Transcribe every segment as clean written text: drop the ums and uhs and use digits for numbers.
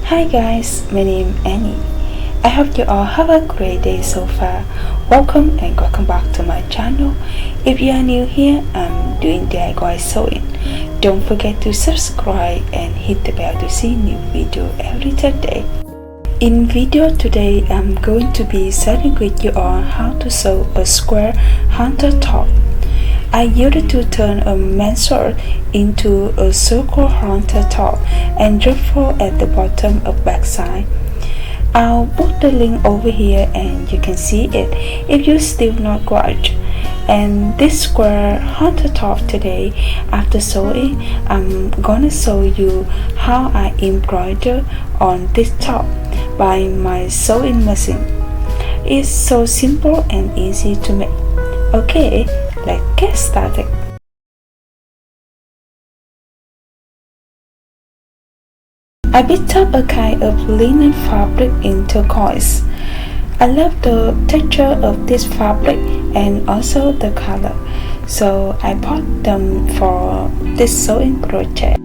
Hi guys, my name is Annie. I hope you all have a great day so far. Welcome and welcome back to my channel. If you are new here, I'm doing DIY sewing. Don't forget to subscribe and hit the bell to see new video every Thursday. In video today, I'm going to be sharing with you all how to sew a square halter top. I used to turn a men's shirt into a circle halter top and ruffle at the bottom of back side. I'll put the link over here and you can see it if you still not watch. And this square halter top today, after sewing, I'm gonna show you how I embroider on this top by my sewing machine. It's so simple and easy to make. Okay, let's get started. I picked up a kind of linen fabric in turquoise. I love the texture of this fabric and also the color, so I bought them for this sewing project.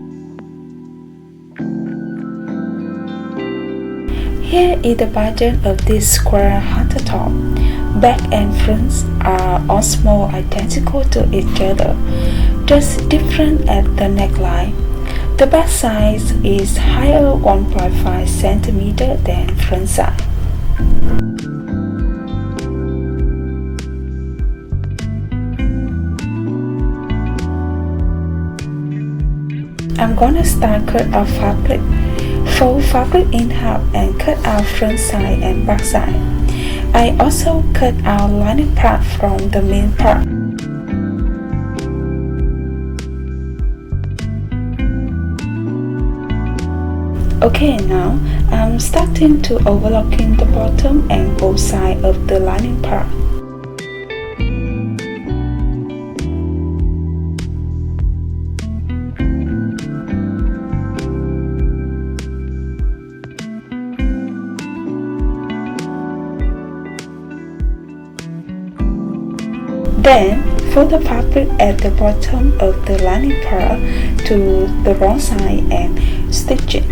Here is the pattern of this square halter top. Back and fronts are almost identical to each other, just different at the neckline. The back size is higher 1.5 cm than front side. I'm gonna start cut out fabric. Fold fabric in half and cut out front side and back side. I also cut out lining part from the main part. Okay, now I'm starting to overlocking the bottom and both sides of the lining part. Then, fold the fabric at the bottom of the lining part to the wrong side and stitch it.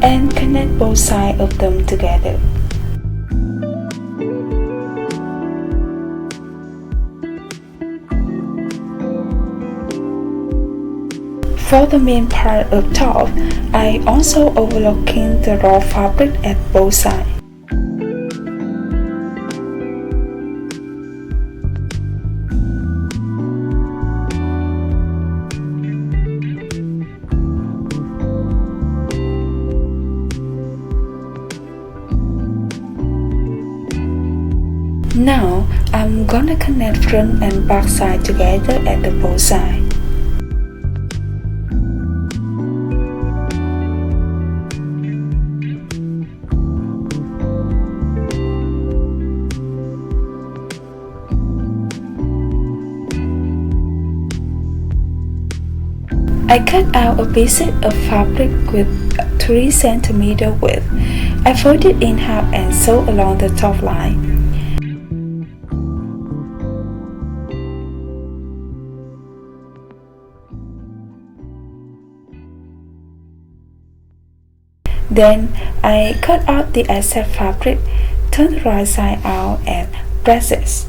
And connect both sides of them together. For the main part up top, I also overlocking the raw fabric at both sides. Now, I'm gonna connect front and back side together at the both sides. I cut out a piece of fabric with 3 cm width. I fold it in half and sew along the top line. Then I cut out the excess fabric, turn the right side out and press it.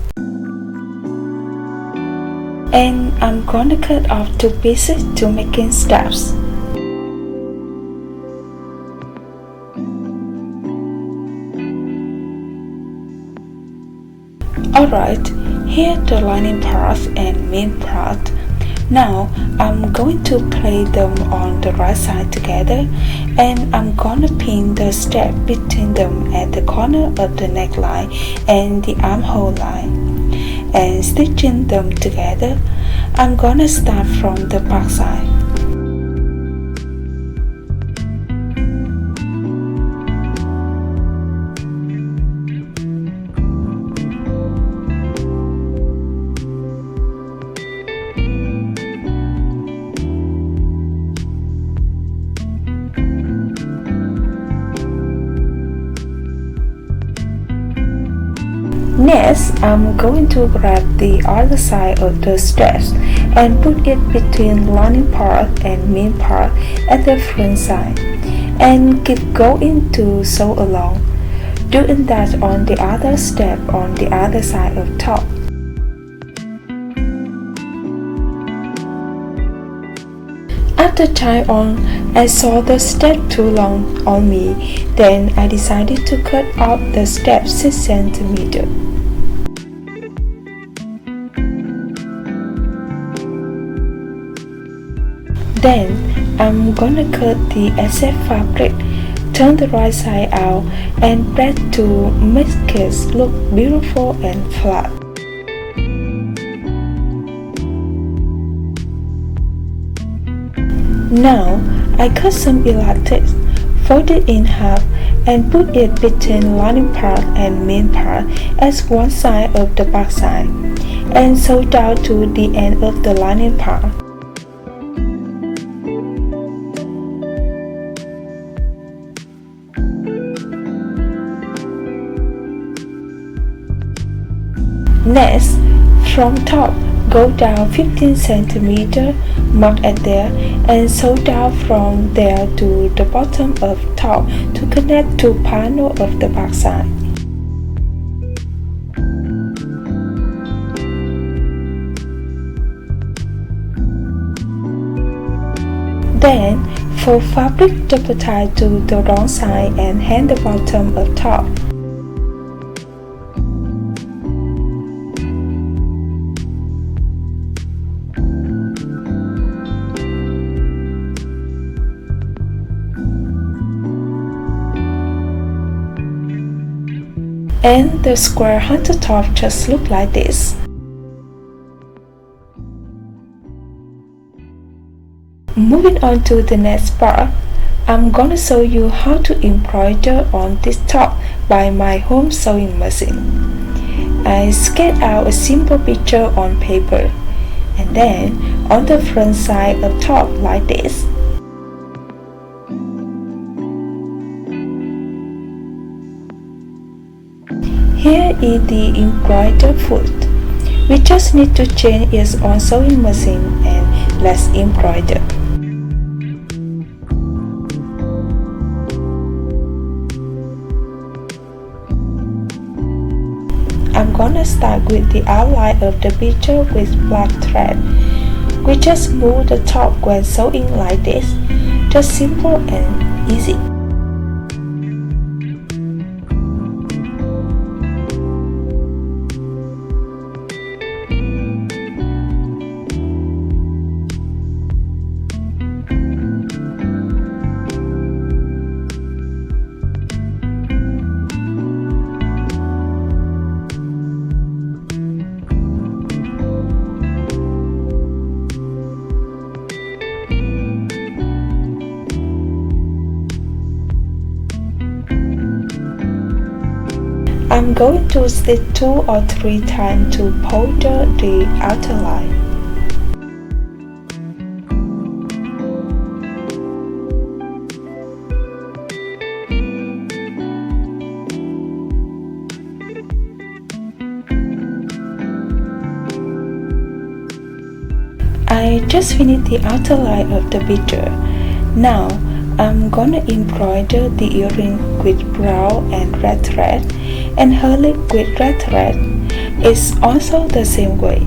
And I'm gonna cut off 2 pieces to making straps. Alright, here the lining part and main part. Now I'm going to place them on the right side together, and I'm gonna pin the strap between them at the corner of the neckline and the armhole line, and stitching them together. I'm gonna start from the back side. Next, I'm going to grab the other side of the straps and put it between lining part and main part at the front side, and keep going to sew along, doing that on the other strap on the other side of top. After trying on, I saw the strap too long on me, then I decided to cut off the strap 6 cm. Then, I'm gonna cut the excess fabric, turn the right side out, and press to make it look beautiful and flat. Now, I cut some elastic, fold it in half, and put it between lining part and main part as one side of the back side, and sew down to the end of the lining part. Next, from top, go down 15 cm, mark at there, and sew down from there to the bottom of top to connect to panel of the back side. Then, fold fabric double tie to the wrong side and hang the bottom of top. And the square halter top just look like this. Moving on to the next part, I'm gonna show you how to embroider on this top by my home sewing machine. I sketched out a simple picture on paper, and then on the front side of top like this. Here is the embroidered foot. We just need to change it on sewing machine and let's embroider. I'm gonna start with the outline of the picture with black thread. We just move the top when sewing like this, just simple and easy. I'm going to stitch 2 or 3 times to powder the outer line. I just finished the outer line of the picture. Now, I'm gonna embroider the earring with brown and red thread and her lip with red thread. It's also the same way.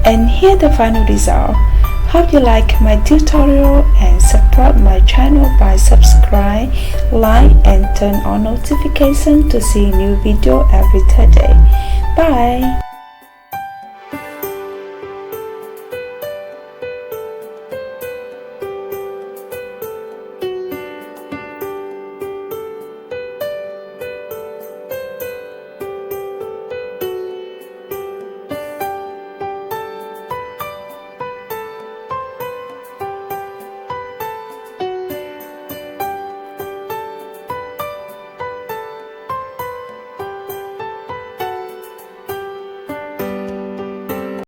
And here the final result. Hope you like my tutorial and support my channel by subscribe, like and turn on notification to see new video every Thursday. Bye!